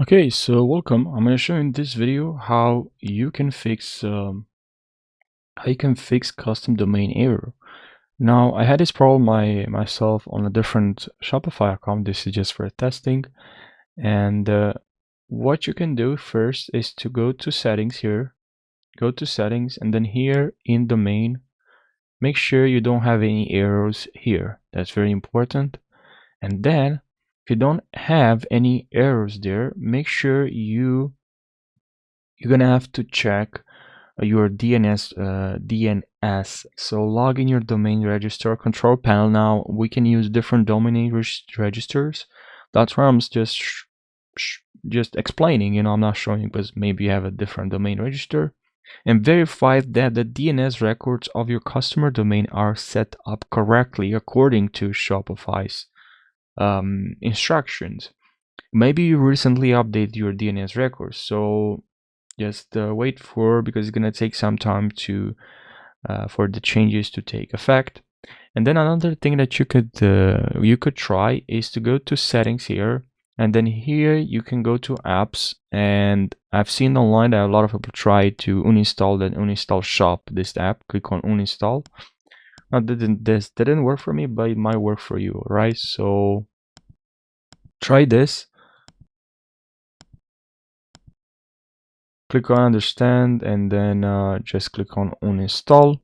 Okay, so welcome. I'm going to show you in this video how you can fix custom domain error. Now, I had this problem myself on a different Shopify account. This is just for testing. And what you can do first is to go to settings here, go to settings, and then here in domain, make sure you don't have any errors here. That's very important. And then if you don't have any errors there, make sure you're gonna have to check your DNS. So log in your domain register control panel. Now we can use different domain registers. That's why I'm just explaining. I'm not showing because maybe you have a different domain register, and verify that the DNS records of your customer domain are set up correctly according to Shopify's instructions. Maybe you recently updated your DNS records, so just wait because it's gonna take some time for the changes to take effect. And then another thing that you could try is to go to settings here, and then here you can go to apps. And I've seen online that a lot of people try to uninstall Shop, this app. Click on uninstall. Now this didn't work for me, but it might work for you, right? So try this. Click on understand, and then just click on uninstall.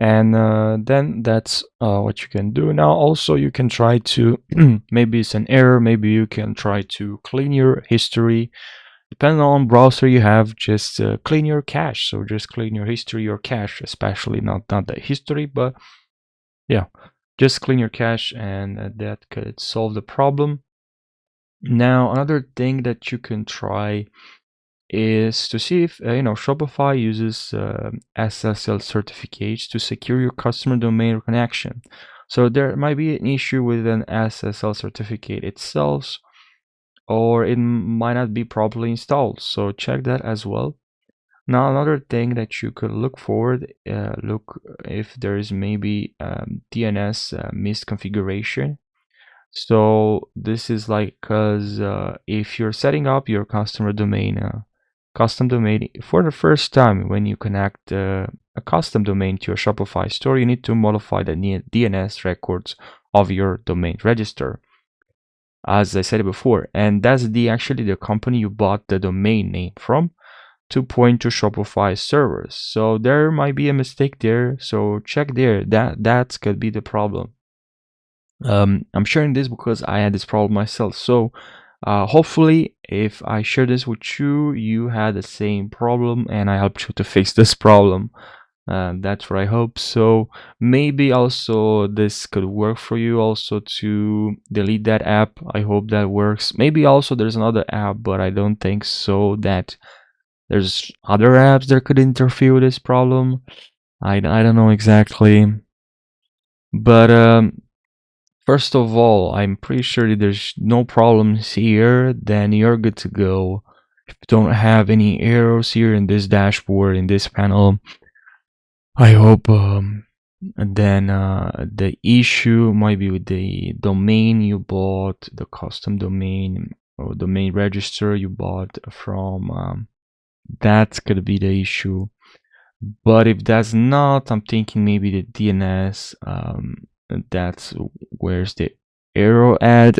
And then that's what you can do. Now also you can try to maybe it's an error, maybe you can try to clean your history. Depending on browser you have, just clean your cache. So just clean your history or cache, especially not the history, but yeah, just clean your cache, and that could solve the problem. Now another thing that you can try is to see if Shopify uses SSL certificates to secure your customer domain connection. So there might be an issue with an SSL certificate itself, or it might not be properly installed. So check that as well. Now another thing that you could look look if there is maybe DNS misconfiguration. So this is like because if you're setting up your custom domain for the first time, when you connect a custom domain to your Shopify store, you need to modify the DNS records of your domain register, as I said before, and that's actually the company you bought the domain name from to point to Shopify servers. So there might be a mistake there, so check there. That could be the problem. I'm sharing this because I had this problem myself. So hopefully if I share this with you, you had the same problem and I helped you to fix this problem. That's what I hope. So maybe also this could work for you also to delete that app. I hope that works. Maybe also there's another app, but I don't think so that there's other apps that could interfere with this problem. I don't know exactly. But first of all, I'm pretty sure that there's no problems here, then you're good to go. If you don't have any errors here in this dashboard, in this panel, I hope then the issue might be with the domain you bought, the custom domain or domain register you bought from. That's gonna be the issue. But if that's not, I'm thinking maybe the DNS. That's where's the arrow at.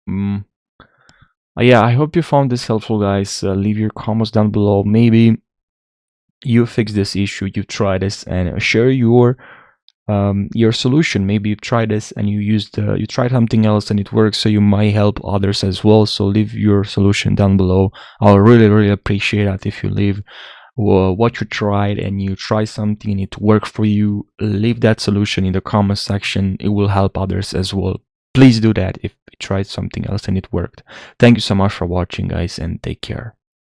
Yeah, I hope you found this helpful, guys. Leave your comments down below. Maybe you fix this issue, you try this, and share your solution. Maybe you tried this and you tried something else and it works, so you might help others as well. So leave your solution down below. I'll really appreciate that if you leave what you tried and you try something and it worked for you. Leave that solution in the comment section. It will help others as well. Please do that if you tried something else and it worked. Thank you so much for watching, guys, and take care.